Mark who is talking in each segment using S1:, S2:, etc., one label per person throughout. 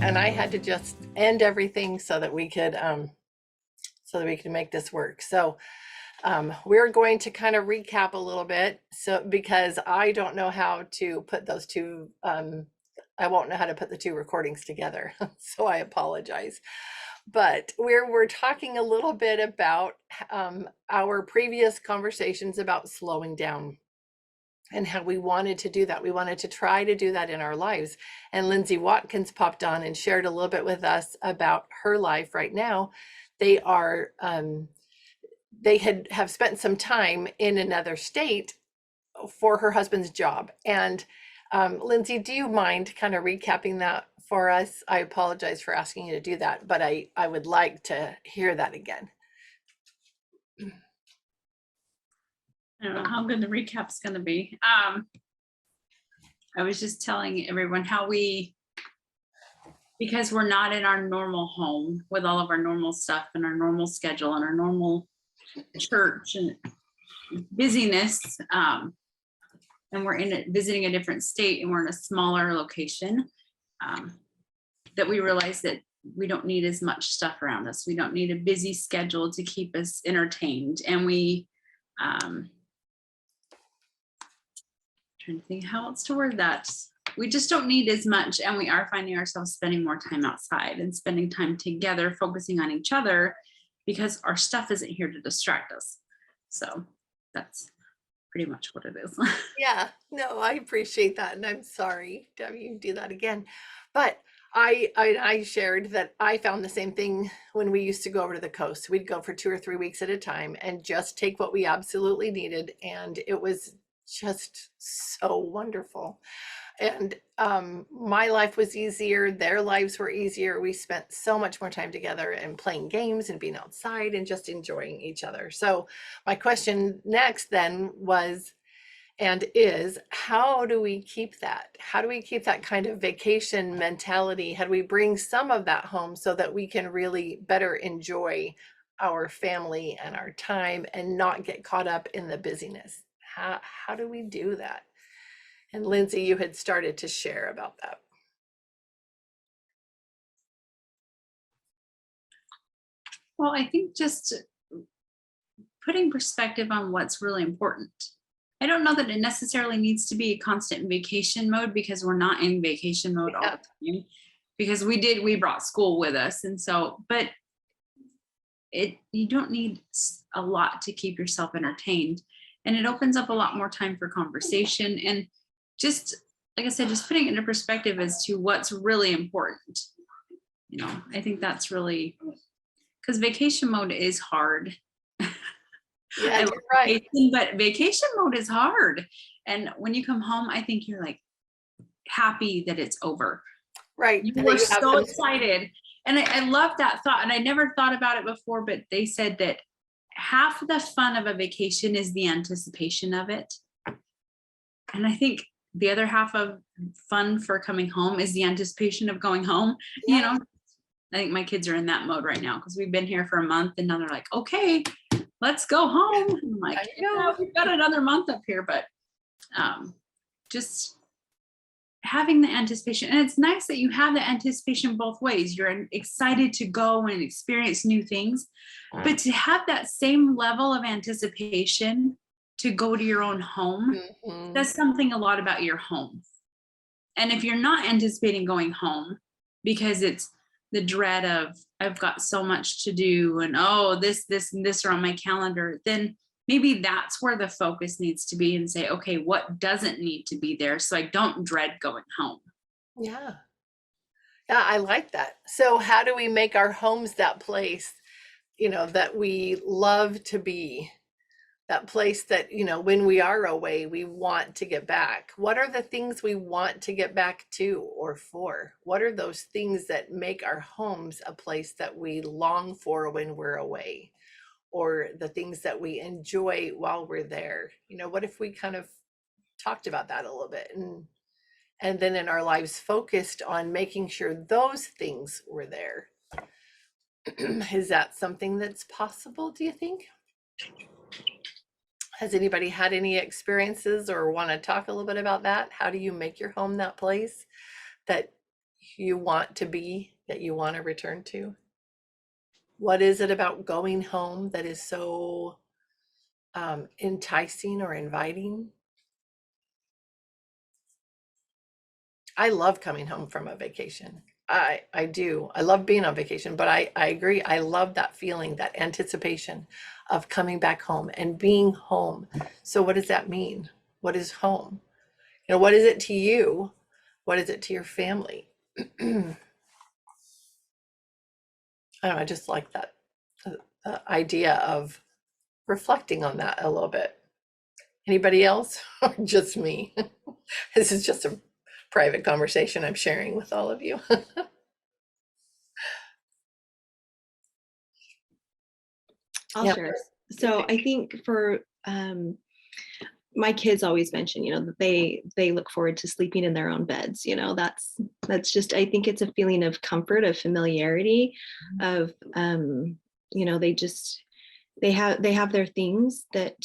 S1: and I had to just end everything so that we could make this work. So we're going to kind of recap a little bit. So because I don't know how to put those two, I won't know how to put the two recordings together. So I apologize. But we're talking a little bit about our previous conversations about slowing down and how we wanted to do that. We wanted to try to do that in our lives. And Lindsay Watkins popped on and shared a little bit with us about her life right now. They are they have spent some time in another state for her husband's job. And Lindsay, do you mind kind of recapping that for us? I apologize for asking you to do that, but I would like to hear that again.
S2: I don't know how good the recap's going to be. I was just telling everyone how because we're not in our normal home with all of our normal stuff and our normal schedule and our normal church and busyness, and we're visiting a different state and we're in a smaller location, that we realize that we don't need as much stuff around us. We don't need a busy schedule to keep us entertained. And we, trying to think how else to word that. We just don't need as much, and we are finding ourselves spending more time outside and spending time together, focusing on each other, because our stuff isn't here to distract us. So that's pretty much what it is.
S1: Yeah, no, I appreciate that, and I'm sorry to have you do that again. But I shared that I found the same thing when we used to go over to the coast. We'd go for 2 or 3 weeks at a time and just take what we absolutely needed, and it was just so wonderful. And my life was easier, their lives were easier. We spent so much more time together and playing games and being outside and just enjoying each other. So my question next then was and is, how do we keep that? How do we keep that kind of vacation mentality? How do we bring some of that home so that we can really better enjoy our family and our time and not get caught up in the busyness? How do we do that? And Lindsay, you had started to share about that.
S2: Well, I think just putting perspective on what's really important. I don't know that it necessarily needs to be a constant vacation mode, because we're not in vacation mode all the time, because we brought school with us. And so, but you don't need a lot to keep yourself entertained, and it opens up a lot more time for conversation. And just like I said, just putting it into perspective as to what's really important. I think that's really, because vacation mode is hard.
S1: Yeah, you're right.
S2: But vacation mode is hard. And when you come home, I think you're like happy that it's over.
S1: Right.
S2: You were so excited. And I love that thought. And I never thought about it before, but they said that half the fun of a vacation is the anticipation of it. And I think the other half of fun for coming home is the anticipation of going home.
S1: Yeah.
S2: I think my kids are in that mode right now, because we've been here for a month and now they're like, okay, let's go home. I'm like, yeah, we've got another month up here, but just having the anticipation. And it's nice that you have the anticipation both ways. You're excited to go and experience new things, but to have that same level of anticipation to go to your own home, that's something a lot about your home. And if you're not anticipating going home because it's the dread of, I've got so much to do, and oh, this and this are on my calendar, then maybe that's where the focus needs to be, and say, okay, what doesn't need to be there so I don't dread going home?
S1: Yeah. Yeah, I like that. So how do we make our homes that place, that we love to be? That place that, when we are away, we want to get back. What are the things we want to get back to or for? What are those things that make our homes a place that we long for when we're away? Or the things that we enjoy while we're there? What if we kind of talked about that a little bit and then in our lives focused on making sure those things were there? Is that something that's possible, do you think? Has anybody had any experiences or want to talk a little bit about that? How do you make your home that place that you want to be, that you want to return to? What is it about going home that is so enticing or inviting? I love coming home from a vacation. I do. I love being on vacation, but I agree. I love that feeling, that anticipation of coming back home and being home. So what does that mean? What is home? You know, what is it to you? What is it to your family? I don't know, I just like that the idea of reflecting on that a little bit. Anybody else? Or just me? This is just a private conversation I'm sharing with all of you.
S3: I'll
S1: Yeah.
S3: share. So I think for my kids always mention, that they look forward to sleeping in their own beds. That's just, I think it's a feeling of comfort, of familiarity, of they have their things that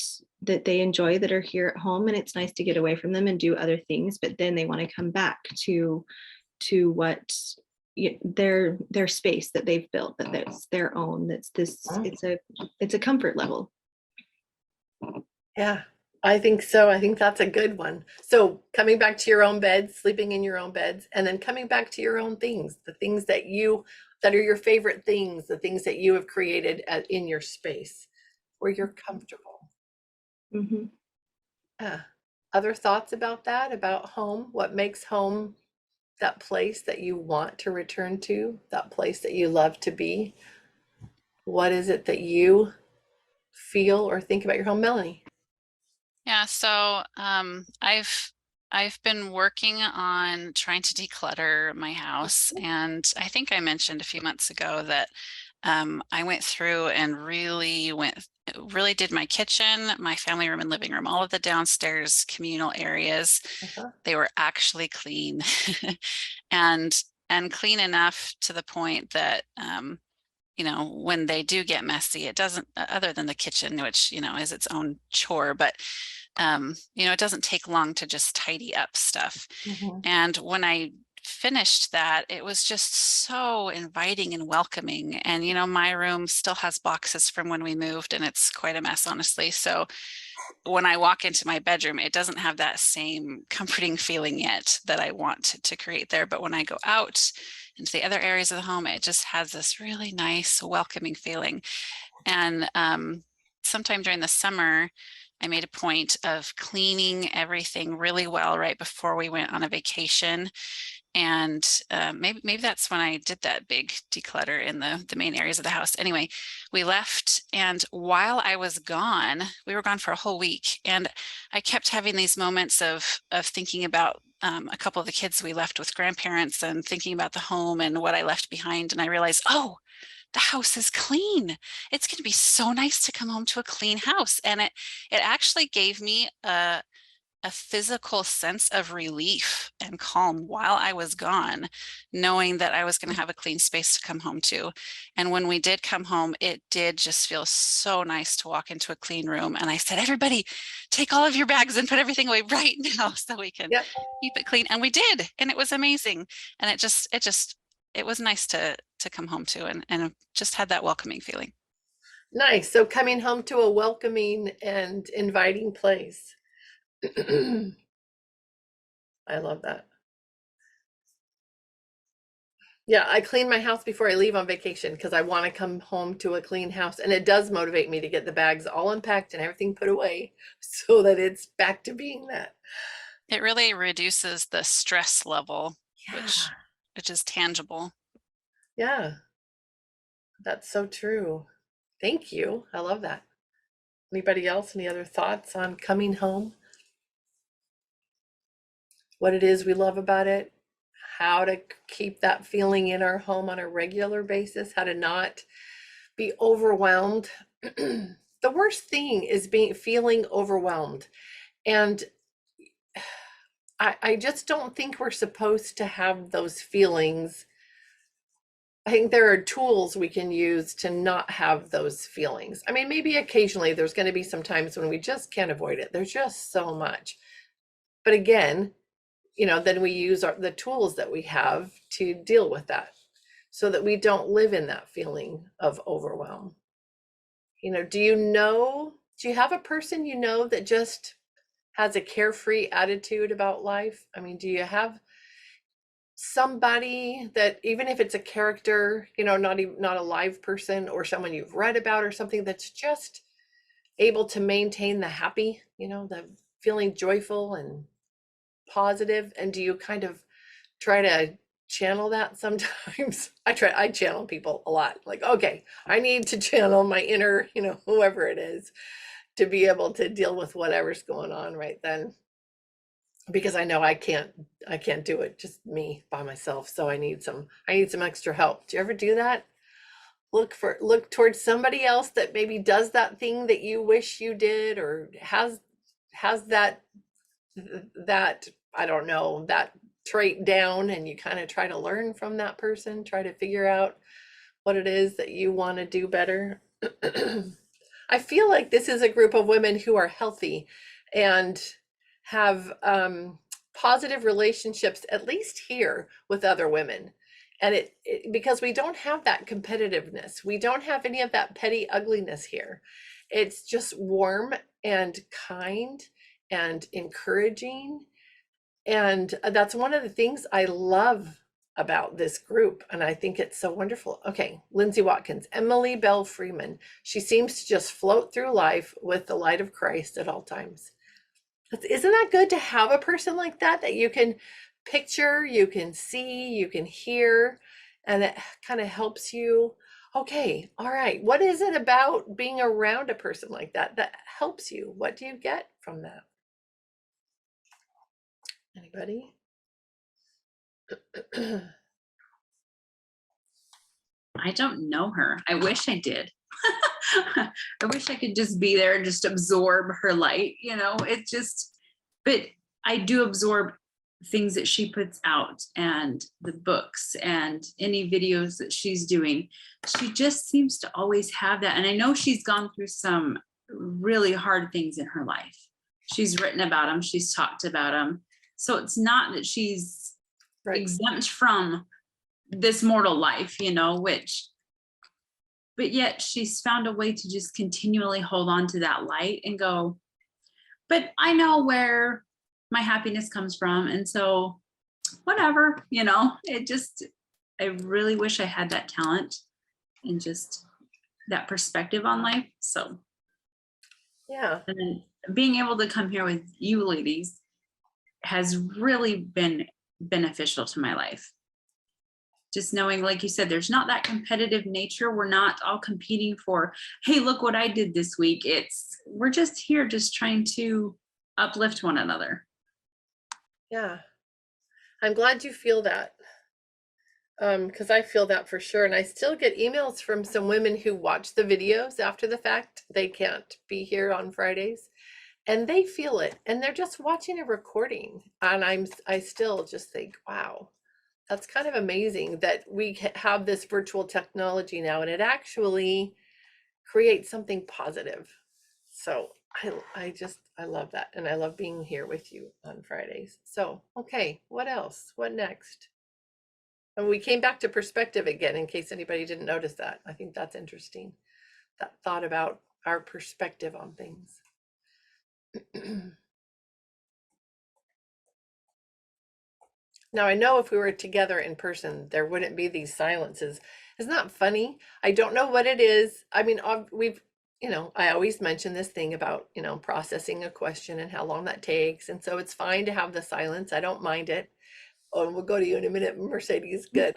S3: they enjoy that are here at home, and it's nice to get away from them and do other things, but then they want to come back to what their space that they've built, that's their own, that's this, it's a comfort level.
S1: Yeah, I think so. I think that's a good one. So coming back to your own beds, sleeping in your own beds, and then coming back to your own things, the things that are your favorite things, the things that you have created in your space where you're comfortable.
S3: Mm-hmm.
S1: Yeah. Other thoughts about that, about home? What makes home that place that you want to return to, that place that you love to be? What is it that you feel or think about your home, Melanie?
S4: Yeah, so I've been working on trying to declutter my house, and I think I mentioned a few months ago that I went through and really did my kitchen, my family room and living room, all of the downstairs communal areas.
S1: Uh-huh.
S4: They were actually clean and clean enough to the point that when they do get messy, it doesn't, other than the kitchen, which, is its own chore, but it doesn't take long to just tidy up stuff.
S1: Mhm.
S4: And when I finished that, it was just so inviting and welcoming. And, my room still has boxes from when we moved, and it's quite a mess, honestly. So when I walk into my bedroom, it doesn't have that same comforting feeling yet that I want to create there. But when I go out into the other areas of the home, it just has this really nice, welcoming feeling. And sometime during the summer, I made a point of cleaning everything really well right before we went on a vacation. And maybe that's when I did that big declutter in the main areas of the house. Anyway, we left, and while I was gone, we were gone for a whole week, and I kept having these moments of thinking about a couple of the kids we left with grandparents, and thinking about the home and what I left behind. And I realized, oh, the house is clean. It's going to be so nice to come home to a clean house. And it actually gave me a physical sense of relief and calm while I was gone, knowing that I was going to have a clean space to come home to. And when we did come home, it did just feel so nice to walk into a clean room. And I said, everybody, take all of your bags and put everything away right now so we can
S1: Yep.
S4: keep it clean. And we did, and it was amazing. And it was nice to come home to, and just had that welcoming feeling.
S1: Nice. So coming home to a welcoming and inviting place. I love that. Yeah, I clean my house before I leave on vacation because I want to come home to a clean house. And it does motivate me to get the bags all unpacked and everything put away so that it's back to being that.
S4: It really reduces the stress level,
S1: Yeah.
S4: which is tangible.
S1: Yeah. That's so true. Thank you. I love that. Anybody else? Any other thoughts on coming home? What it is we love about it? How to keep that feeling in our home on a regular basis? How to not be overwhelmed? The worst thing is feeling overwhelmed. And I just don't think we're supposed to have those feelings. I think there are tools we can use to not have those feelings. I mean, maybe occasionally there's going to be some times when we just can't avoid it. There's just so much. But again, then we use the tools that we have to deal with that so that we don't live in that feeling of overwhelm. Do you have a person that just has a carefree attitude about life? I mean, do you have somebody that, even if it's a character, not a live person, or someone you've read about or something, that's just able to maintain the happy, the feeling joyful and positive? And do you kind of try to channel that sometimes? I channel people a lot. Like, okay, I need to channel my inner, whoever it is, to be able to deal with whatever's going on right then, because I know I can't do it just me by myself. So I need some extra help. Do you ever do that? Look towards somebody else that maybe does that thing that you wish you did, or has that I don't know, that trait down, and you kind of try to learn from that person, try to figure out what it is that you want to do better. I feel like this is a group of women who are healthy and have positive relationships, at least here, with other women. And because we don't have that competitiveness, we don't have any of that petty ugliness here. It's just warm and kind and encouraging. And that's one of the things I love about this group. And I think it's so wonderful. Okay, Lindsay Watkins, Emily Bell Freeman. She seems to just float through life with the light of Christ at all times. Isn't that good to have a person like that you can picture, you can see, you can hear, and it kind of helps you. Okay, all right, what is it about being around a person like that helps you? What do you get from that? Anybody?
S2: I don't know her. I wish I did. I wish I could just be there and just absorb her light, but I do absorb things that she puts out, and the books and any videos that she's doing. She just seems to always have that. And I know she's gone through some really hard things in her life. She's written about them. She's talked about them. So it's not that she's exempt from this mortal life, but yet she's found a way to just continually hold on to that light and go, but I know where my happiness comes from. And so whatever, I really wish I had that talent and just that perspective on life. So
S1: yeah.
S2: And then being able to come here with you ladies has really been beneficial to my life. Just knowing, like you said, there's not that competitive nature. We're not all competing for, hey, look what I did this week. We're just here just trying to uplift one another.
S1: Yeah. I'm glad you feel that. Because I feel that for sure. And I still get emails from some women who watch the videos after the fact. They can't be here on Fridays, and they feel it, and they're just watching a recording. And I still just think, wow, that's kind of amazing that we have this virtual technology now, and it actually creates something positive. So I love that. And I love being here with you on Fridays. So, okay, what else? What next? And we came back to perspective again, in case anybody didn't notice that. I think that's interesting, that thought about our perspective on things. Now, I know if we were together in person, there wouldn't be these silences. Isn't that funny? I don't know what it is. I mean, I always mention this thing about, processing a question and how long that takes. And so it's fine to have the silence. I don't mind it. Oh, and we'll go to you in a minute, Mercedes. Good.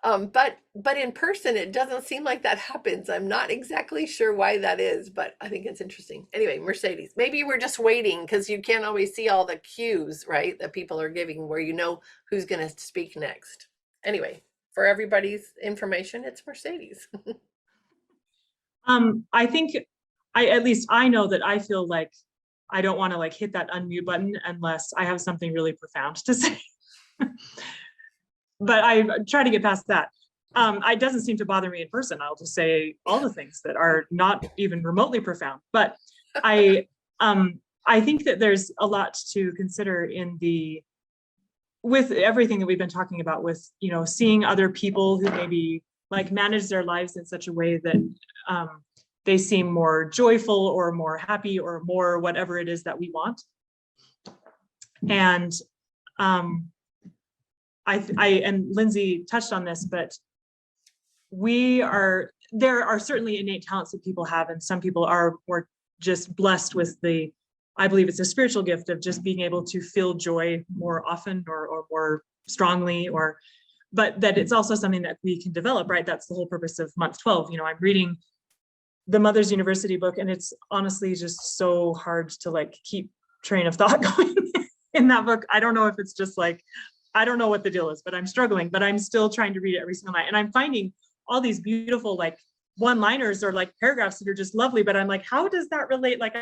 S1: But in person, it doesn't seem like that happens. I'm not exactly sure why that is, but I think it's interesting. Anyway, Mercedes, maybe we're just waiting because you can't always see all the cues, right, that people are giving where you know who's going to speak next. Anyway, for everybody's information, it's Mercedes.
S5: I think at least I know that I feel like I don't want to hit that unmute button unless I have something really profound to say. But I try to get past that. It doesn't seem to bother me in person. I'll just say all the things that are not even remotely profound. But I think that there's a lot to consider in the with everything that we've been talking about, with, you know, seeing other people who maybe like manage their lives in such a way that they seem more joyful or more happy or more whatever it is that we want. And and Lindsay touched on this, but there are certainly innate talents that people have, and some people are more just blessed with I believe it's a spiritual gift of just being able to feel joy more often or more strongly, but that it's also something that we can develop, right? That's the whole purpose of month 12. You know, I'm reading the Mother's University book, and it's honestly just so hard to like keep train of thought going in that book. I don't know if it's just like, I don't know what the deal is, but I'm struggling, but I'm still trying to read it every single night. And I'm finding all these beautiful like one-liners or like paragraphs that are just lovely, but I'm like, how does that relate? Like,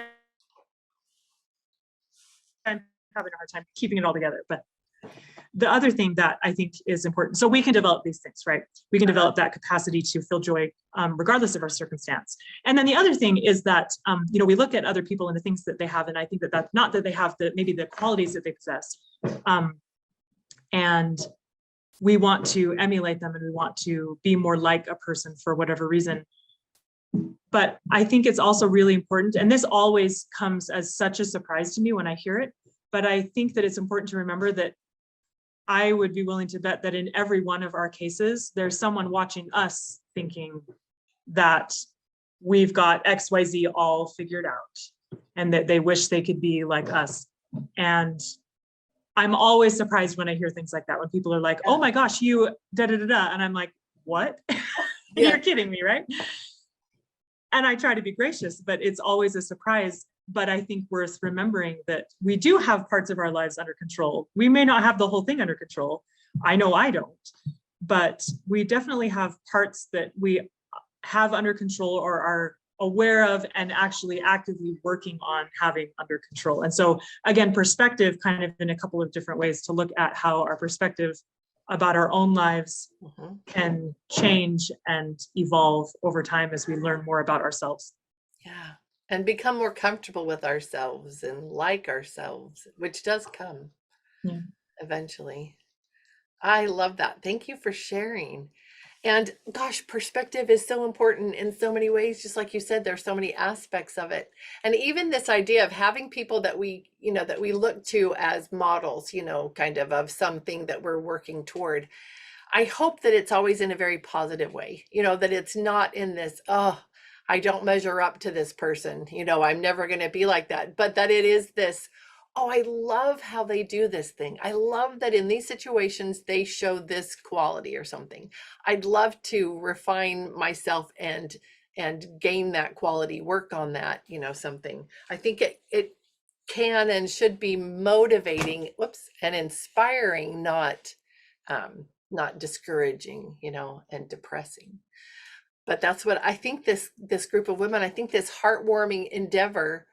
S5: I'm having a hard time keeping it all together. But the other thing that I think is important, so we can develop these things, right? We can develop that capacity to feel joy regardless of our circumstance. And then the other thing is that, you know, we look at other people and the things that they have, and I think that that's not that they have maybe the qualities that they possess. And we want to emulate them, and we want to be more like a person for whatever reason. But I think it's also really important, and this always comes as such a surprise to me when I hear it, but I think that it's important to remember that I would be willing to bet that in every one of our cases, there's someone watching us thinking that we've got XYZ all figured out and that they wish they could be like us. And I'm always surprised when I hear things like that, when people are like, oh my gosh, you da da da da. And I'm like, what? You're kidding me, right? And I try to be gracious, but it's always a surprise. But I think worth remembering that we do have parts of our lives under control. We may not have the whole thing under control. I know I don't, but we definitely have parts that we have under control or are aware of and actually actively working on having under control. And so again, perspective kind of in a couple of different ways to look at how our perspective about our own lives can change and evolve over time as we learn more about ourselves.
S1: Yeah. And become more comfortable with ourselves and like ourselves, which does come eventually. I love that. Thank you for sharing. And gosh, perspective is so important in so many ways. Just like you said, there's so many aspects of it. And even this idea of having people that we, you know, that we look to as models, you know, kind of something that we're working toward. I hope that it's always in a very positive way, you know, that it's not in this, oh, I don't measure up to this person, you know, I'm never going to be like that, but that it is this, oh, I love how they do this thing. I love that in these situations, they show this quality or something. I'd love to refine myself and gain that quality, work on that, you know, something. I think it can and should be motivating, and inspiring, not discouraging, you know, and depressing. But that's what I think this group of women, I think this heartwarming endeavor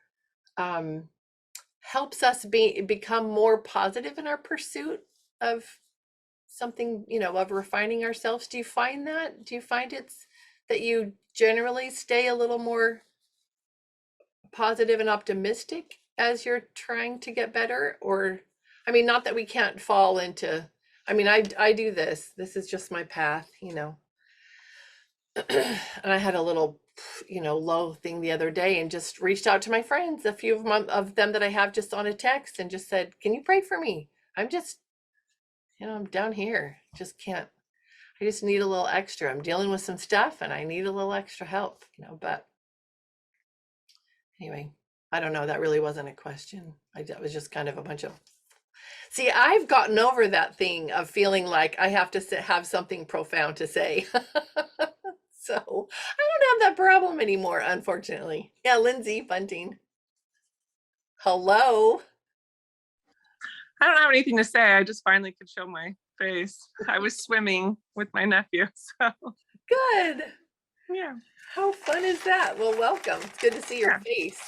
S1: helps us become more positive in our pursuit of something, you know, of refining ourselves. Do you find that? Do you find it's that you generally stay a little more positive and optimistic as you're trying to get better? Or, I mean, not that we can't fall into, I mean, I do this. This is just my path, you know. And I had a little, you know, low thing the other day and just reached out to my friends, a few of them that I have, just on a text, and just said, can you pray for me? I'm just, you know, I'm down here. Just can't, I just need a little extra. I'm dealing with some stuff and I need a little extra help, you know, but anyway, I don't know. That really wasn't a question. That was just kind of a bunch of, see, I've gotten over that thing of feeling like I have to have something profound to say. So I don't have that problem anymore, unfortunately. Yeah, Lindsay Bunting. Hello.
S6: I don't have anything to say. I just finally could show my face. I was swimming with my nephew, so
S1: Good.
S6: yeah.
S1: How fun is that? Well, welcome. It's good to see your face.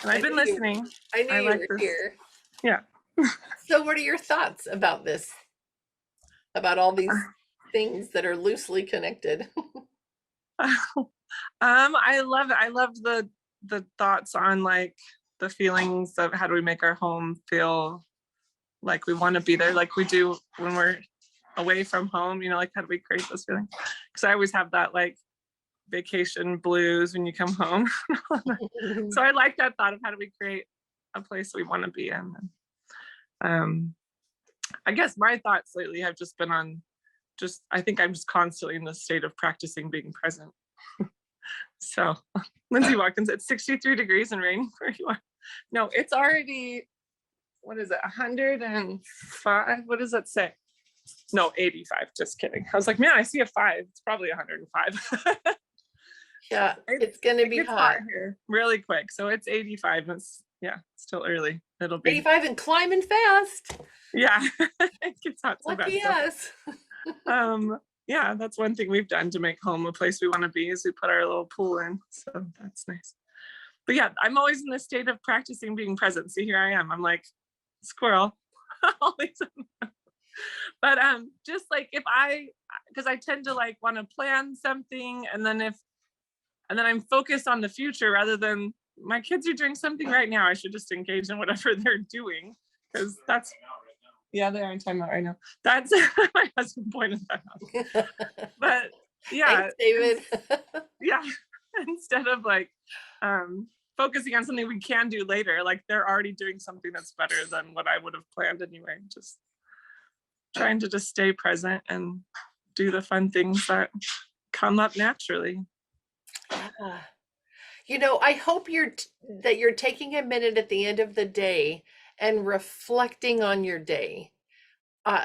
S6: And I've been listening.
S1: I knew you were here.
S6: Yeah.
S1: So what are your thoughts about this? About all these things that are loosely connected?
S6: I love it. I love the thoughts on like the feelings of how do we make our home feel like we want to be there, like we do when we're away from home, you know, like how do we create those feelings? Because I always have that like vacation blues when you come home. So I like that thought of how do we create a place we want to be in. I guess my thoughts lately have just been on just, I think I'm just constantly in the state of practicing being present. So Lindsay Watkins, it's 63 degrees and raining where you are. No, it's already, what is it, 105? What does that say? No, 85, just kidding. I was like, man, I see a 5. It's probably 105.
S1: Yeah, it's gonna
S6: It
S1: be
S6: gets
S1: hot.
S6: here really quick. So it's 85 and it's, yeah, still early. It'll be,
S1: 85 and climbing fast.
S6: yeah, it gets hot so
S1: Lucky
S6: bad. So,
S1: us.
S6: yeah, that's one thing we've done to make home a place we want to be is we put our little pool in. So that's nice. But yeah, I'm always in the state of practicing being present. See, here I am. I'm like, squirrel. Always. But just like if because I tend to like want to plan something and then I'm focused on the future rather than my kids are doing something right now. I should just engage in whatever they're doing because that's, yeah, they're in timeout right now. That's my husband pointed that out. But yeah,
S1: Thanks, David.
S6: yeah, instead of like focusing on something we can do later, like they're already doing something that's better than what I would have planned anyway. Just trying to just stay present and do the fun things that come up naturally.
S1: Yeah. You know, I hope that you're taking a minute at the end of the day and reflecting on your day. Uh,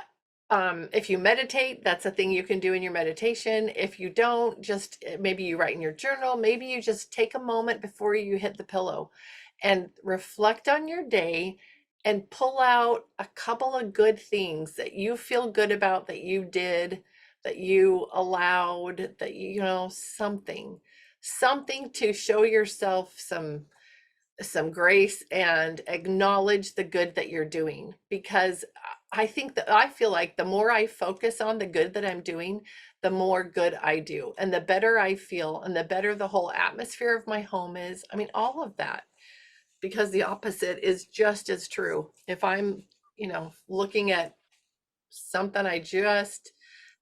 S1: if you meditate, that's a thing you can do in your meditation. If you don't, just maybe you write in your journal, maybe you just take a moment before you hit the pillow and reflect on your day and pull out a couple of good things that you feel good about, that you did, that you allowed, that you know, something to show yourself some grace and acknowledge the good that you're doing. Because I think that I feel like the more I focus on the good that I'm doing, the more good I do and the better I feel and the better the whole atmosphere of my home is. I mean, all of that, because the opposite is just as true. If I'm, you know, looking at something I just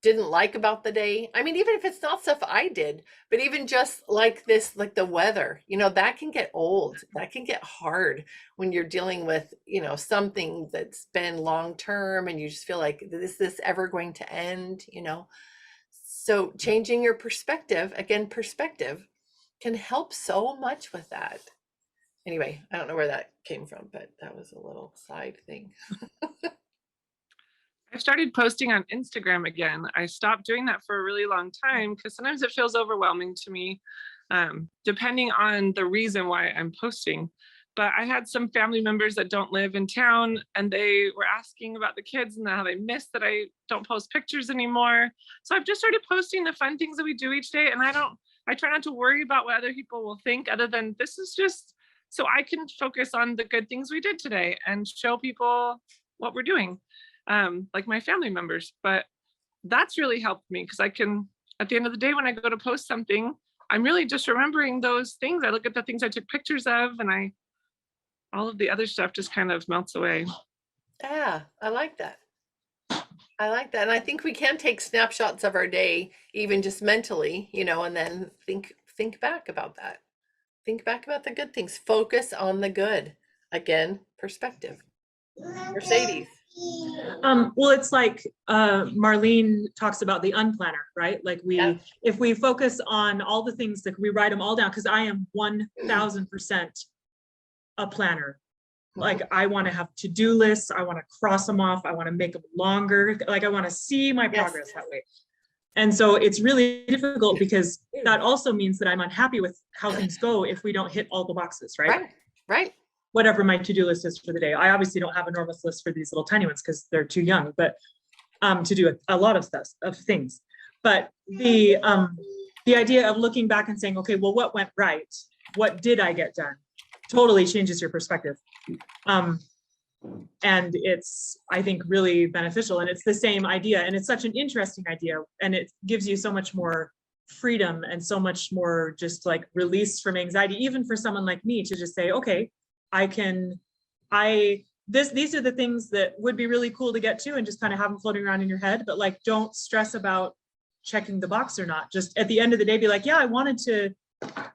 S1: didn't like about the day. I mean, even if it's not stuff I did, but even just like this, like the weather, you know, that can get old. That can get hard when you're dealing with, you know, something that's been long term and you just feel like, is this ever going to end, you know? So changing your perspective, again, perspective can help so much with that. Anyway, I don't know where that came from, but that was a little side thing.
S6: I started posting on Instagram again. I stopped doing that for a really long time because sometimes it feels overwhelming to me, depending on the reason why I'm posting. But I had some family members that don't live in town and they were asking about the kids and how they miss that I don't post pictures anymore. So I've just started posting the fun things that we do each day. And I try not to worry about what other people will think other than this is just so I can focus on the good things we did today and show people what we're doing. Like my family members, but that's really helped me because I can, at the end of the day, when I go to post something, I'm really just remembering those things. I look at the things I took pictures of and all of the other stuff just kind of melts away.
S1: Yeah, I like that. I like that. And I think we can take snapshots of our day, even just mentally, you know, and then think back about that. Think back about the good things. Focus on the good. Again, perspective. Mercedes.
S5: Well, it's like Marlene talks about the unplanner, right? Like
S1: Yeah.
S5: if we focus on all the things that we write them all down, because I am 1000% a planner. Like I want to have to-do lists. I want to cross them off. I want to make them longer. Like I want to see my progress that way. And so it's really difficult because that also means that I'm unhappy with how things go if we don't hit all the boxes, right?
S1: Right.
S5: Whatever my to-do list is for the day. I obviously don't have an enormous list for these little tiny ones because they're too young, but to do a lot of stuff, of things. But the idea of looking back and saying, okay, well, what went right? What did I get done? Totally changes your perspective. And it's, I think, really beneficial. And it's the same idea. And it's such an interesting idea. And it gives you so much more freedom and so much more just like release from anxiety, even for someone like me to just say, okay, I these are the things that would be really cool to get to and just kind of have them floating around in your head, but like, don't stress about checking the box or not. Just at the end of the day, be like, yeah, I wanted to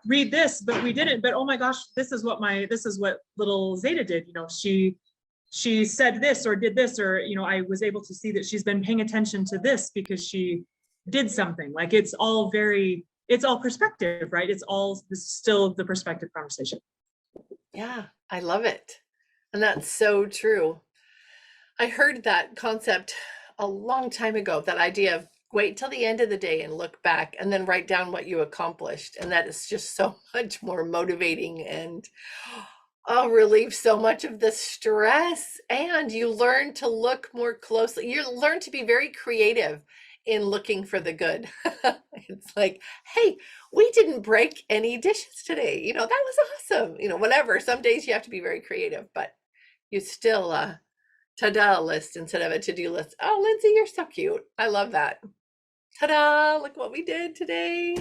S5: read this, but we didn't, but oh my gosh, this is what little Zeta did. You know, she said this or did this, or, you know, I was able to see that she's been paying attention to this because she did something. Like, it's all perspective, right? It's still the perspective conversation.
S1: Yeah, I love it. And that's so true. I heard that concept a long time ago, that idea of wait till the end of the day and look back and then write down what you accomplished. And that is just so much more motivating and relieve so much of the stress. And you learn to look more closely. You learn to be very creative in looking for the good. It's like, hey, we didn't break any dishes today. You know, that was awesome. You know, whatever. Some days you have to be very creative, but you still ta-da list instead of a to-do list. Oh, Lindsay, you're so cute. I love that. Ta-da, look what we did today.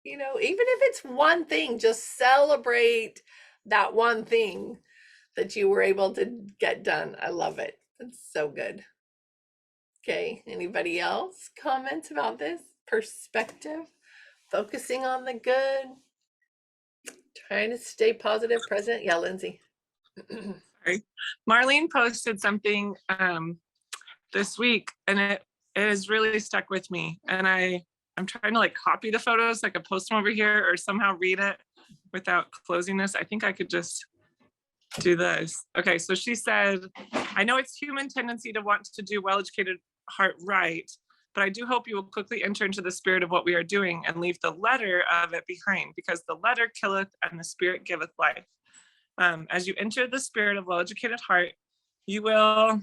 S1: You know, even if it's one thing, just celebrate that one thing that you were able to get done. I love it. It's so good. Okay, anybody else comments about this? Perspective, focusing on the good, trying to stay positive, present. Yeah, Lindsay.
S6: Sorry. Marlene posted something this week, and it has really stuck with me. And I'm trying to like copy the photos, like I post them over here, or somehow read it without closing this. I think I could just do this. Okay, so she said, I know it's human tendency to want to do well-educated heart right, but I do hope you will quickly enter into the spirit of what we are doing and leave the letter of it behind, because the letter killeth and the spirit giveth life. As you enter the spirit of well-educated heart, you will,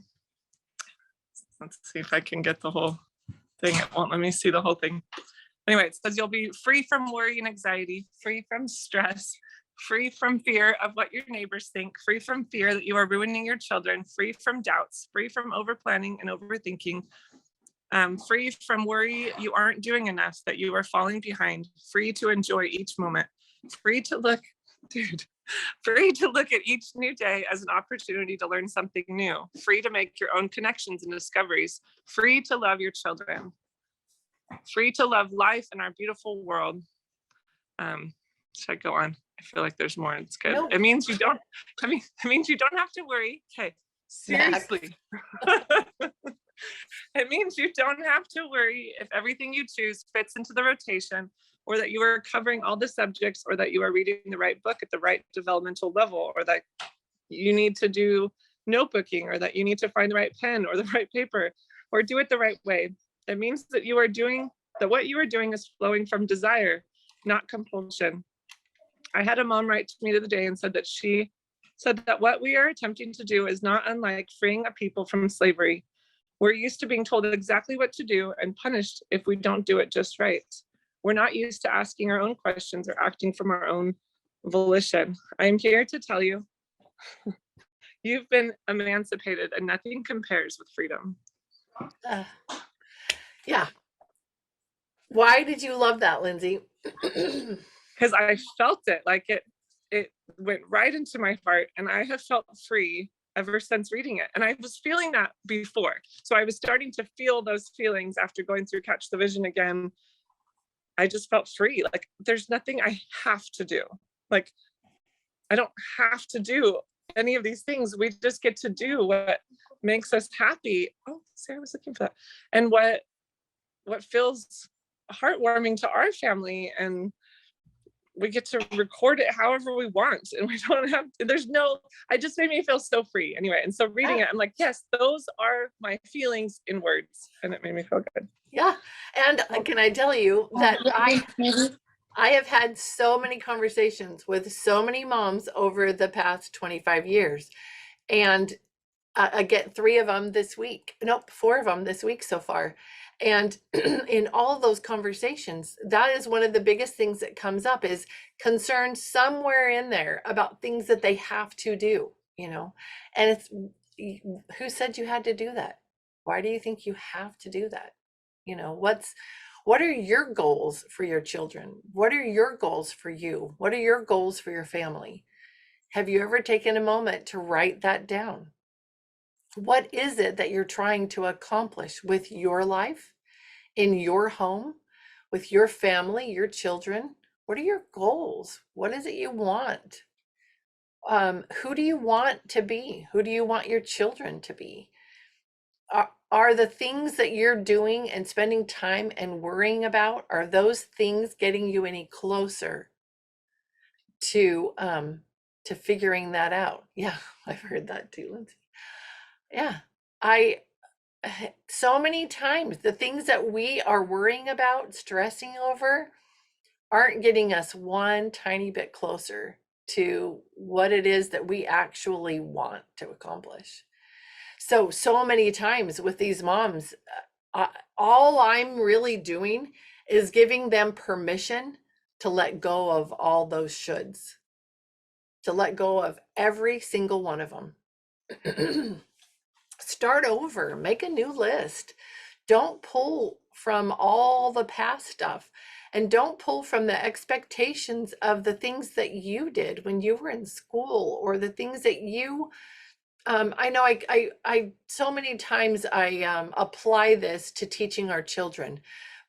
S6: let's see if I can get the whole thing. It won't let me see the whole thing. Anyway, it says you'll be free from worry and anxiety, free from stress, free from fear of what your neighbors think, free from fear that you are ruining your children, free from doubts, free from over-planning and overthinking, free from worry you aren't doing enough, that you are falling behind, free to enjoy each moment, free to look at each new day as an opportunity to learn something new, free to make your own connections and discoveries, free to love your children, free to love life and our beautiful world. Should I go on? I feel like there's more. It's good.
S1: Nope.
S6: It means you don't have to worry. Okay, seriously. It means you don't have to worry if everything you choose fits into the rotation, or that you are covering all the subjects, or that you are reading the right book at the right developmental level, or that you need to do notebooking, or that you need to find the right pen or the right paper, or do it the right way. It means that what you are doing is flowing from desire, not compulsion. I had a mom write to me the other day and said that what we are attempting to do is not unlike freeing a people from slavery. We're used to being told exactly what to do and punished if we don't do it just right. We're not used to asking our own questions or acting from our own volition. I am here to tell you, you've been emancipated and nothing compares with freedom.
S1: Yeah. Why did you love that, Lindsay?
S6: Because I felt it, like it went right into my heart, and I have felt free ever since reading it. And I was feeling that before. So I was starting to feel those feelings after going through Catch the Vision again. I just felt free. Like, there's nothing I have to do. Like, I don't have to do any of these things. We just get to do what makes us happy. Oh, Sarah was looking for that. And what feels heartwarming to our family, and we get to record it however we want, and we don't have, it just made me feel so free anyway. And so reading it, I'm like, yes, those are my feelings in words, and it made me feel good.
S1: Yeah. And can I tell you that I have had so many conversations with so many moms over the past 25 years, and I get 3 of them this week. Nope, 4 of them this week so far. And in all of those conversations, that is one of the biggest things that comes up, is concern somewhere in there about things that they have to do, you know. And it's, who said you had to do that? Why do you think you have to do that? You know, what are your goals for your children? What are your goals for you? What are your goals for your family? Have you ever taken a moment to write that down? What is it that you're trying to accomplish with your life, in your home, with your family, your children? What are your goals? What is it you want? Who do you want to be? Who do you want your children to be? Are the things that you're doing and spending time and worrying about, are those things getting you any closer to figuring that out? Yeah, I've heard that too, Lindsay. Yeah, I so many times the things that we are worrying about, stressing over, aren't getting us one tiny bit closer to what it is that we actually want to accomplish. So many times with these moms, all I'm really doing is giving them permission to let go of all those shoulds, to let go of every single one of them. Start over, make a new list. Don't pull from all the past stuff, and don't pull from the expectations of the things that you did when you were in school, or the things that you I know I so many times I apply this to teaching our children,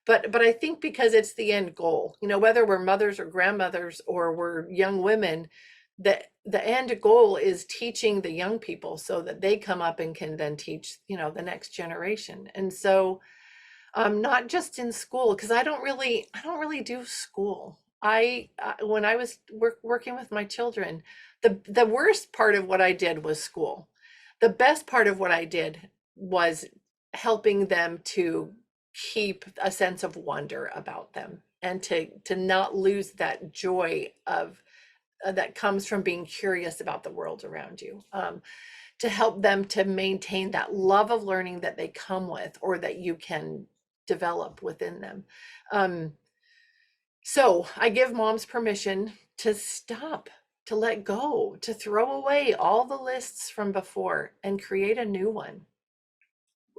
S1: but I think because it's the end goal, you know, whether we're mothers or grandmothers or we're young women, the end goal is teaching the young people so that they come up and can then teach, you know, the next generation. And so not just in school, because I don't really do school. When I was working with my children, the worst part of what I did was school. The best part of what I did was helping them to keep a sense of wonder about them, and to not lose that joy of that comes from being curious about the world around you. To help them to maintain that love of learning that they come with, or that you can develop within them. So I give moms permission to stop, to let go, to throw away all the lists from before and create a new one.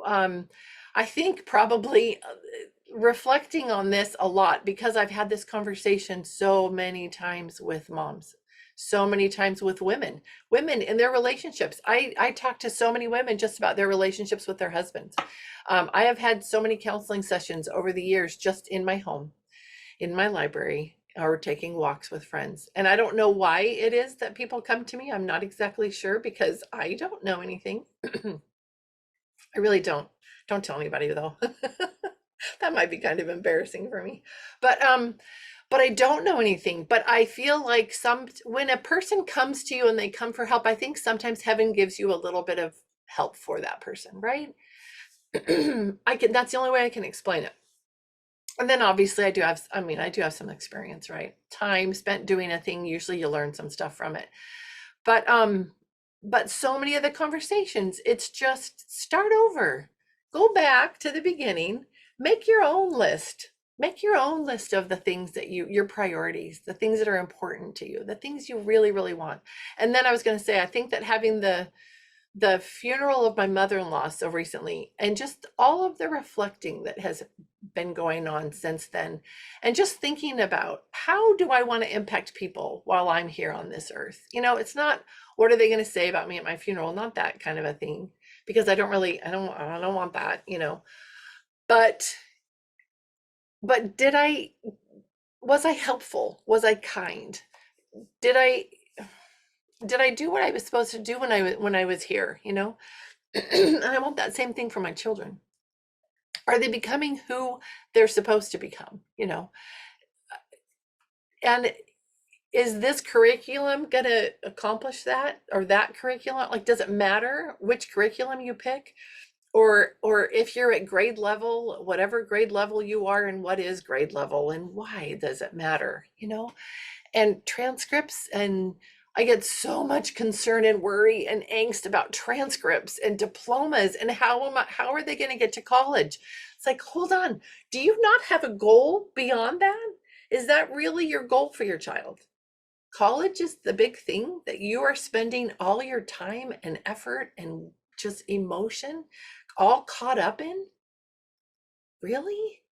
S1: I think probably reflecting on this a lot, because I've had this conversation so many times with moms, so many times with women in their relationships. I talk to so many women just about their relationships with their husbands. I have had so many counseling sessions over the years, just in my home, in my library, or taking walks with friends. And I don't know why it is that people come to me. I'm not exactly sure, because I don't know anything. I really don't. Don't tell anybody though. That might be kind of embarrassing for me. But I don't know anything. But I feel like when a person comes to you and they come for help, I think sometimes heaven gives you a little bit of help for that person, right? That's the only way I can explain it. And then obviously I do have some experience, right? Time spent doing a thing, usually you learn some stuff from it. But so many of the conversations, it's just start over. Go back to the beginning, make your own list. Make your own list of the things that your priorities, the things that are important to you, the things you really, really want. And then I was going to say, I think that having the funeral of my mother-in-law so recently, and just all of the reflecting that has been going on since then, and just thinking about, how do I want to impact people while I'm here on this earth? You know, it's not, what are they going to say about me at my funeral? Not that kind of a thing, because I don't want that, you know. But was I helpful? Was I kind? Did I do what I was supposed to do when I was here, you know? And I want that same thing for my children. Are they becoming who they're supposed to become, you know? And is this curriculum going to accomplish that, or that curriculum? Like, does it matter which curriculum you pick? Or if you're at grade level, whatever grade level you are, and what is grade level, and why does it matter, you know? And transcripts, and I get so much concern and worry and angst about transcripts and diplomas, and how are they going to get to college? It's like, hold on, do you not have a goal beyond that? Is that really your goal for your child? College is the big thing that you are spending all your time and effort and just emotion all caught up in? Really?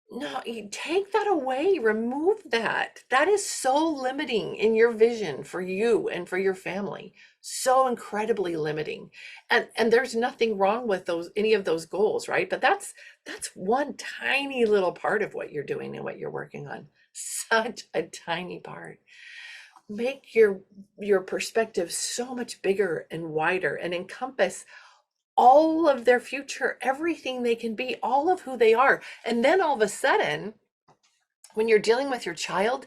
S1: No, you take that away, remove that. That is so limiting in your vision for you and for your family. so incredibly limiting. And there's nothing wrong with those, any of those goals, right? But that's one tiny little part of what you're doing and what you're working on. Such a tiny part. Make your perspective so much bigger and wider and encompass all of their future, everything they can be, all of who they are. And then all of a sudden, when you're dealing with your child,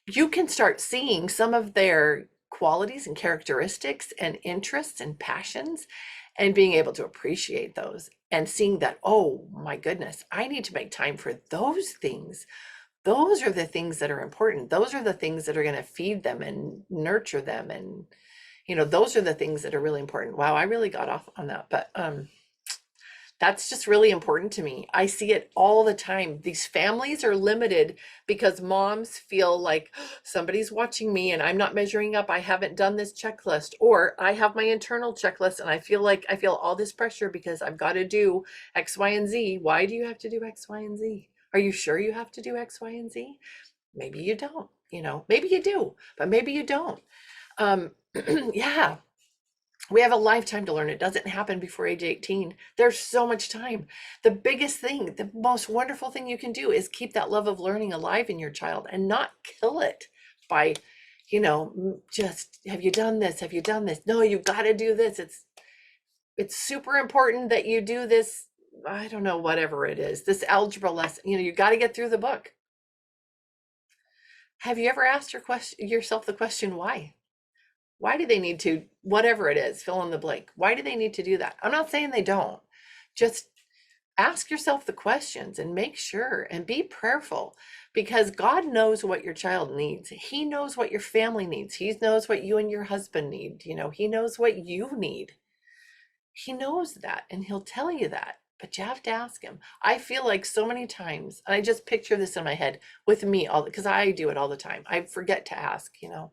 S1: you can start seeing some of their qualities and characteristics and interests and passions and being able to appreciate those and seeing that, oh my goodness, I need to make time for those things. Those are the things that are important. Those are the things that are going to feed them and nurture them. And, you know, those are the things that are really important. Wow, I really got off on that. But that's just really important to me. I see it all the time. These families are limited because moms feel like somebody's watching me and I'm not measuring up. I haven't done this checklist, or I have my internal checklist and I feel like I feel all this pressure because I've got to do X, Y, and Z. Why do you have to do X, Y, and Z? Are you sure you have to do X, Y, and Z? Maybe you don't, you know, maybe you do, but maybe you don't. Yeah. We have a lifetime to learn. It doesn't happen before age 18. There's so much time. The biggest thing, the most wonderful thing you can do is keep that love of learning alive in your child and not kill it by, you know, just, have you done this? Have you done this? No, you got to do this. It's super important that you do this. I don't know, whatever it is, this algebra lesson, you know, you got to get through the book. Have you ever asked yourself the question, why? Why do they need to, whatever it is, fill in the blank? Why do they need to do that? I'm not saying they don't. Just ask yourself the questions and make sure and be prayerful, because God knows what your child needs. He knows what your family needs. He knows what you and your husband need. You know, he knows what you need. He knows that, and he'll tell you that, but you have to ask him. I feel like so many times, and I just picture this in my head with me all, because I do it all the time. I forget to ask, you know.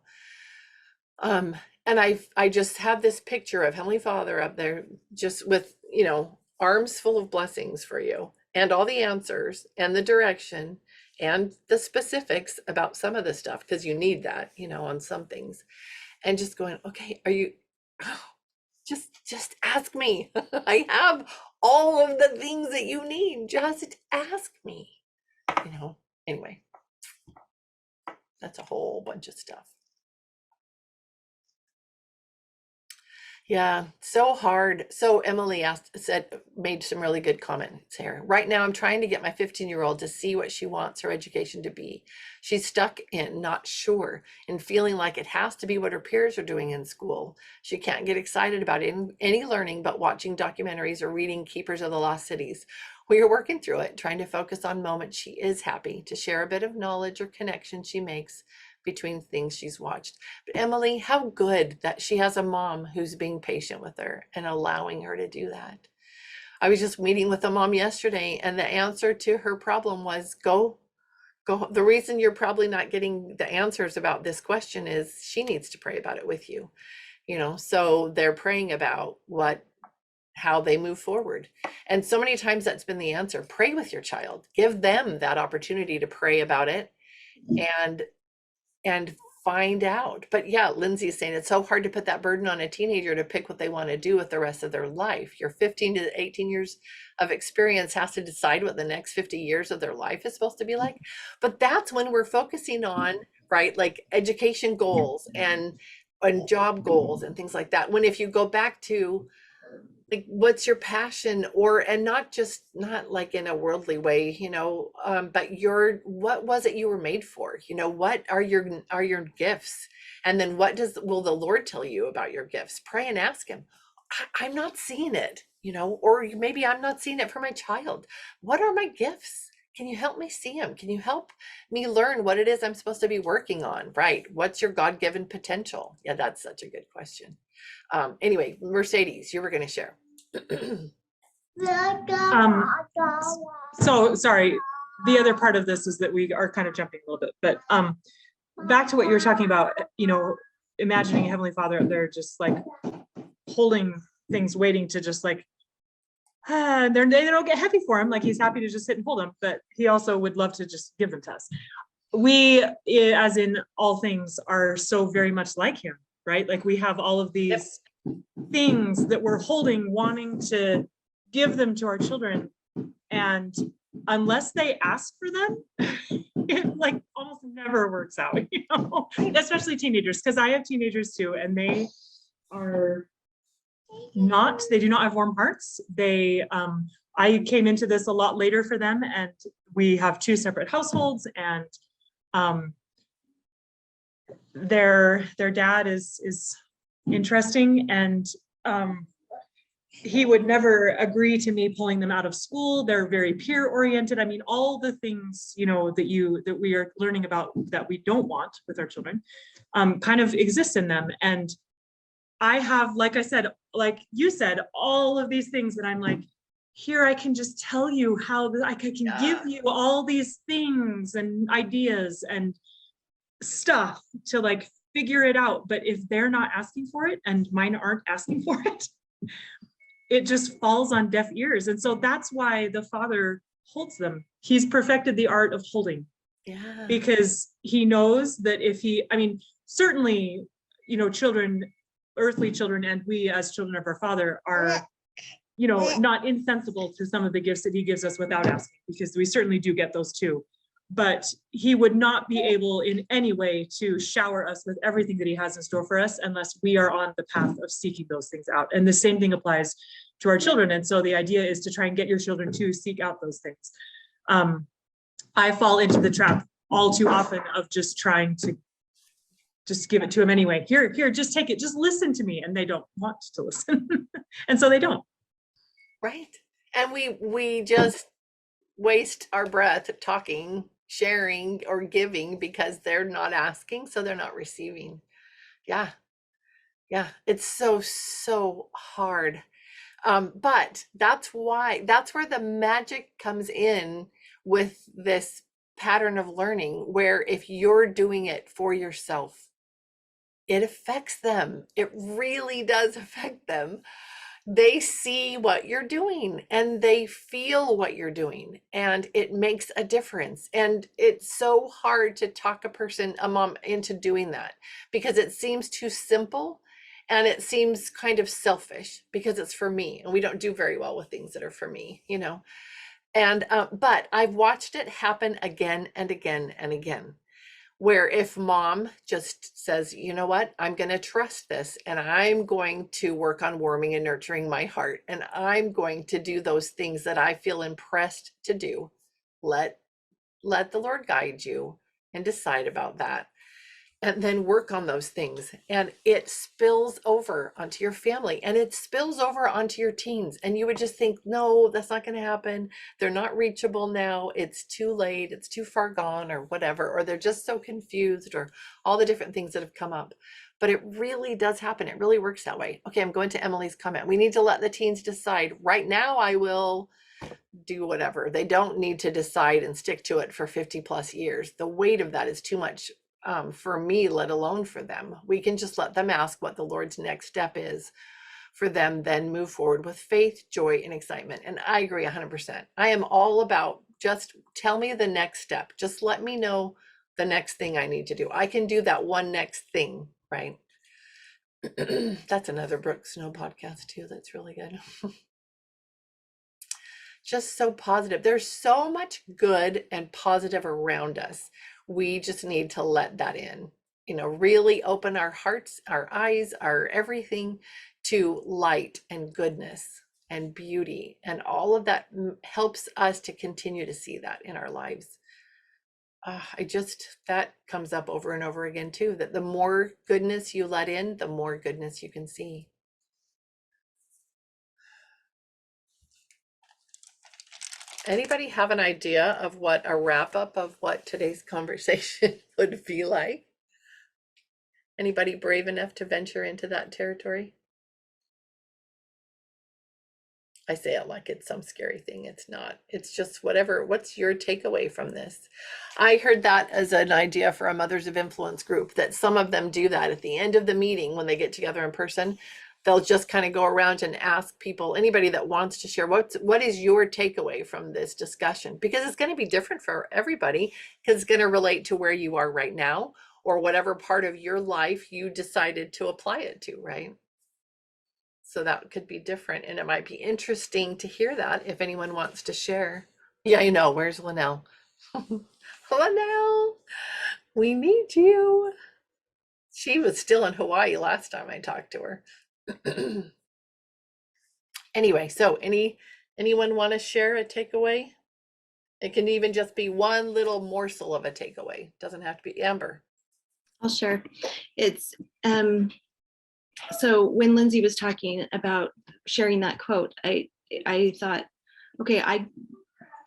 S1: And I just have this picture of Heavenly Father up there, just with, you know, arms full of blessings for you and all the answers and the direction and the specifics about some of the stuff, because you need that, you know, on some things. And just going, okay, are you, just ask me. I have all of the things that you need. Just ask me, you know. Anyway, that's a whole bunch of stuff. Yeah, so hard. So Emily made some really good comments here. Right now, I'm trying to get my 15-year-old to see what she wants her education to be. She's stuck in not sure and feeling like it has to be what her peers are doing in school. She can't get excited about any learning but watching documentaries or reading Keepers of the Lost Cities. We are working through it, trying to focus on moments she is happy to share a bit of knowledge or connection she makes between things she's watched. But Emily, how good that she has a mom who's being patient with her and allowing her to do that. I was just meeting with a mom yesterday, and the answer to her problem was go. The reason you're probably not getting the answers about this question is she needs to pray about it with you. You know, so they're praying about how they move forward. And so many times that's been the answer. Pray with your child. Give them that opportunity to pray about it and find out. But yeah, Lindsay's saying it's so hard to put that burden on a teenager to pick what they want to do with the rest of their life. Your 15 to 18 years of experience has to decide what the next 50 years of their life is supposed to be like. But that's when we're focusing on, right, like education goals and job goals and things like that. When if you go back to, like, what's your passion, and not like in a worldly way, you know, but what was it you were made for? You know, what are your gifts? And then will the Lord tell you about your gifts? Pray and ask him. I'm not seeing it, you know, or maybe I'm not seeing it for my child. What are my gifts? Can you help me see them? Can you help me learn what it is I'm supposed to be working on? Right. What's your God-given potential? Yeah, that's such a good question. Anyway, Mercedes, you were going to share.
S5: So sorry. The other part of this is that we are kind of jumping a little bit, but back to what you were talking about, you know, imagining Heavenly Father up there, just like holding things, waiting to just like, they don't get heavy for him. Like he's happy to just sit and hold them, but he also would love to just give them to us. We, as in all things, are so very much like him. right? Like we have all of these things that we're holding, wanting to give them to our children. And unless they ask for them, it like almost never works out, you know, especially teenagers, because I have teenagers too, and they are not, they do not have warm hearts. They, I came into this a lot later for them, and we have 2 separate households, and their dad is interesting, and he would never agree to me pulling them out of school. They're very peer oriented. I mean, all the things, you know, that we are learning about that we don't want with our children, kind of exist in them. And I have, like I said, like you said, all of these things that I'm like, here I can just tell you how I can give you all these things and ideas and stuff to like figure it out. But if they're not asking for it and mine aren't asking for it, it just falls on deaf ears. And so that's why the Father holds them. He's perfected the art of holding.
S1: Yeah.
S5: Because he knows that if he, I mean, certainly, you know, children, earthly children, and we as children of our Father are, you know, not insensible to some of the gifts that he gives us without asking, because we certainly do get those too. But he would not be able in any way to shower us with everything that he has in store for us unless we are on the path of seeking those things out. And the same thing applies to our children. And so the idea is to try and get your children to seek out those things. I fall into the trap all too often of just trying to just give it to them anyway. Here, just take it, just listen to me. And they don't want to listen. And so they don't.
S1: Right. And we just waste our breath talking, sharing, or giving because they're not asking, so they're not receiving. Yeah. Yeah. It's so hard. But that's where the magic comes in with this pattern of learning, where if you're doing it for yourself, it affects them. It really does affect them. They see what you're doing and they feel what you're doing, and it makes a difference. And it's so hard to talk a mom into doing that, because it seems too simple and it seems kind of selfish because it's for me, and we don't do very well with things that are for me, you know. And but I've watched it happen again and again and again, where if mom just says, you know what, I'm going to trust this, and I'm going to work on warming and nurturing my heart, and I'm going to do those things that I feel impressed to do. Let the Lord guide you and decide about that, and then work on those things. And it spills over onto your family, and it spills over onto your teens. And you would just think, no, that's not going to happen. They're not reachable now. It's too late. It's too far gone, or whatever, or they're just so confused, or all the different things that have come up. But it really does happen. It really works that way. Okay, I'm going to Emily's comment. We need to let the teens decide. Right now, I will do whatever. They don't need to decide and stick to it for 50 plus years. The weight of that is too much for me, let alone for them. We can just let them ask what the Lord's next step is for them, then move forward with faith, joy, and excitement. And I agree 100%. I am all about just tell me the next step. Just let me know the next thing I need to do. I can do that one next thing, right? That's another Brooke Snow podcast too. That's really good. Just so positive. There's so much good and positive around us. We just need to let that in, you know, really open our hearts, our eyes, our everything to light and goodness and beauty. And all of that helps us to continue to see that in our lives. That comes up over and over again too, that the more goodness you let in, the more goodness you can see. Anybody have an idea of what a wrap up of what today's conversation would be like? Anybody brave enough to venture into that territory? I say it like it's some scary thing. It's not. It's just whatever. What's your takeaway from this? I heard that as an idea for a Mothers of Influence group, that some of them do that at the end of the meeting when they get together in person. They'll just kind of go around and ask people, anybody that wants to share, what is your takeaway from this discussion? Because it's going to be different for everybody, because it's going to relate to where you are right now, or whatever part of your life you decided to apply it to, right? So that could be different, and it might be interesting to hear that if anyone wants to share. Yeah, I know. Where's Linnell? Linnell, we need you. She was still in Hawaii last time I talked to her. Anyway, so anyone want to share a takeaway? It can even just be one little morsel of a takeaway. Doesn't have to be. Amber.
S3: I'll share. It's so when Lindsay was talking about sharing that quote, I thought, okay,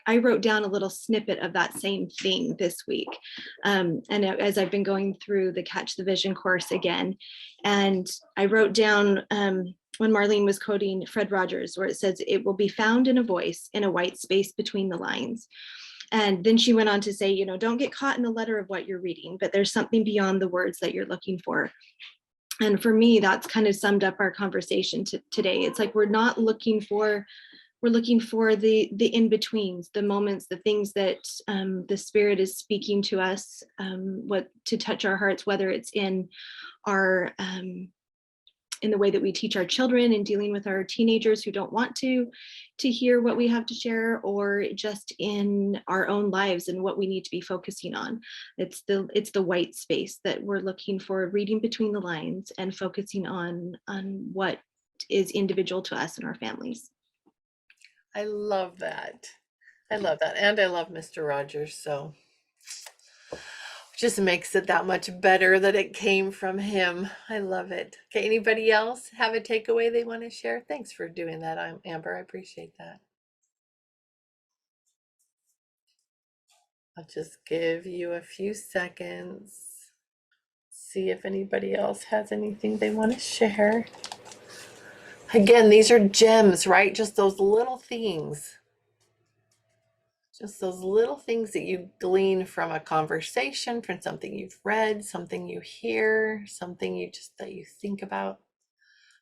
S3: I wrote down a little snippet of that same thing this week. And as I've been going through the Catch the Vision course again, and I wrote down when Marlene was quoting Fred Rogers, where it says, "It will be found in a voice in a white space between the lines." And then she went on to say, don't get caught in the letter of what you're reading, but there's something beyond the words that you're looking for. And for me, that's kind of summed up our conversation today. It's like we're looking for the in-betweens, the moments, the things that the Spirit is speaking to us, what to touch our hearts, whether it's in our in the way that we teach our children in dealing with our teenagers who don't want to hear what we have to share, or just in our own lives and what we need to be focusing on. It's the white space that we're looking for, reading between the lines and focusing on what is individual to us and our families.
S1: I love that. I love that. And I love Mr. Rogers. So just makes it that much better that it came from him. I love it. Okay, anybody else have a takeaway they want to share? Thanks for doing that, Amber. I appreciate that. I'll just give you a few seconds. See if anybody else has anything they want to share. Again, these are gems, right? Just those little things. Just those little things that you glean from a conversation, from something you've read, something you hear, something that you think about.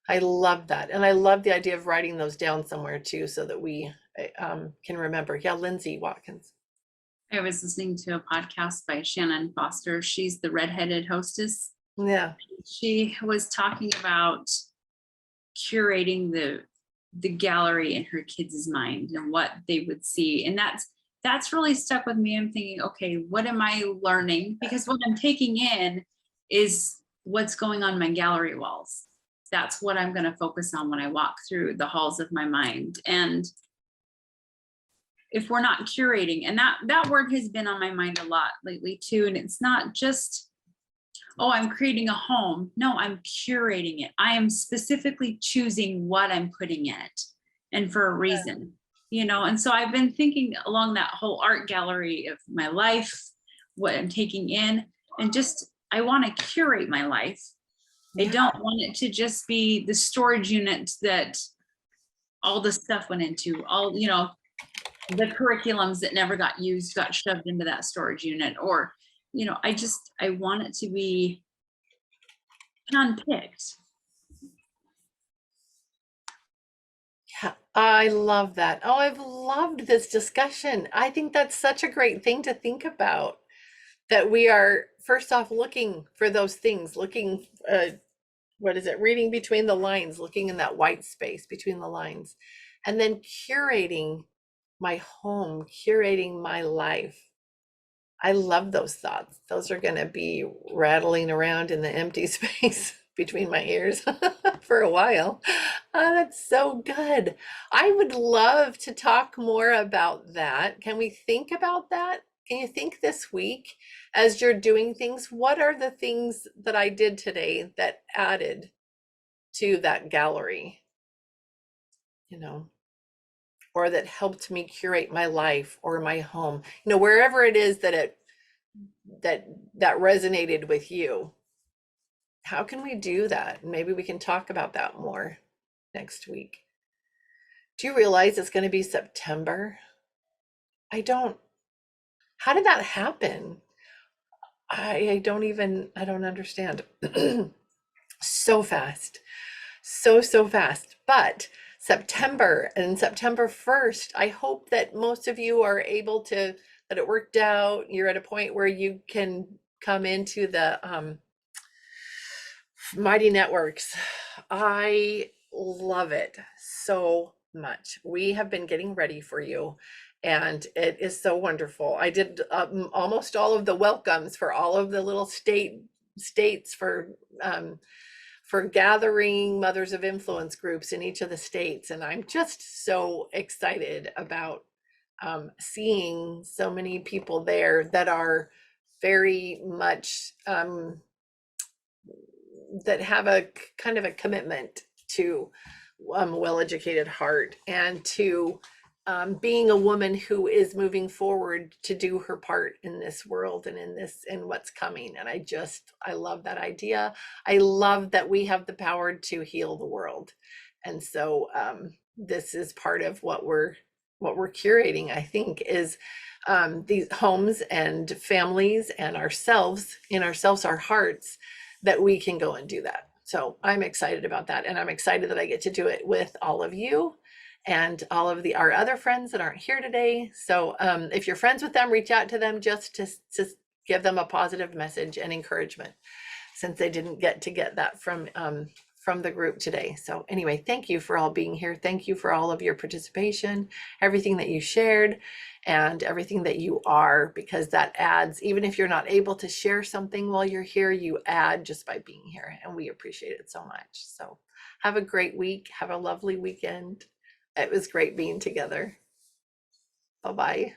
S1: I love that. And I love the idea of writing those down somewhere too, so that we can remember. Yeah, Lindsay Watkins.
S2: I was listening to a podcast by Shannon Foster. She's the redheaded hostess.
S1: Yeah.
S2: She was talking about curating the gallery in her kids' mind and what they would see. And that's really stuck with me. I'm thinking, okay, what am I learning? Because what I'm taking in is what's going on my gallery walls. That's what I'm going to focus on when I walk through the halls of my mind. And if we're not curating, and that word has been on my mind a lot lately too. And it's not just, oh, I'm creating a home. No, I'm curating it. I am specifically choosing what I'm putting in it, and for a reason. And so I've been thinking along that whole art gallery of my life, what I'm taking in, and just, I want to curate my life. I don't want it to just be the storage unit that all the stuff went into, all, the curriculums that never got used, got shoved into that storage unit, or, I want it to be handpicked.
S1: Yeah, I love that. Oh, I've loved this discussion. I think that's such a great thing to think about, that we are first off looking for those things, looking, reading between the lines, looking in that white space between the lines, and then curating my home, curating my life. I love those thoughts. Those are going to be rattling around in the empty space between my ears for a while. Oh, that's so good. I would love to talk more about that. Can we think about that? Can you think this week as you're doing things? What are the things that I did today that added to that gallery? Or that helped me curate my life or my home, wherever it is that that resonated with you. How can we do that? Maybe we can talk about that more next week. Do you realize it's going to be September? How did that happen? I don't understand. So fast. So fast. But September, and September 1st, I hope that most of you are able to, that it worked out. You're at a point where you can come into the Mighty Networks. I love it so much. We have been getting ready for you, and it is so wonderful. I did almost all of the welcomes for all of the little states for gathering mothers of influence groups in each of the states, and I'm just so excited about seeing so many people there that are very much that have a kind of a commitment to well-educated heart and to being a woman who is moving forward to do her part in this world and in what's coming. And I love that idea. I love that we have the power to heal the world. And so this is part of what we're curating, I think, is these homes and families and ourselves, our hearts, that we can go and do that. So I'm excited about that. And I'm excited that I get to do it with all of you and all of our other friends that aren't here today. So if you're friends with them, reach out to them just to give them a positive message and encouragement, since they didn't get that from the group today. So anyway, thank you for all being here. Thank you for all of your participation, everything that you shared, and everything that you are, because that adds, even if you're not able to share something while you're here, you add just by being here, and we appreciate it so much. So have a great week. Have a lovely weekend. It was great being together. Bye-bye.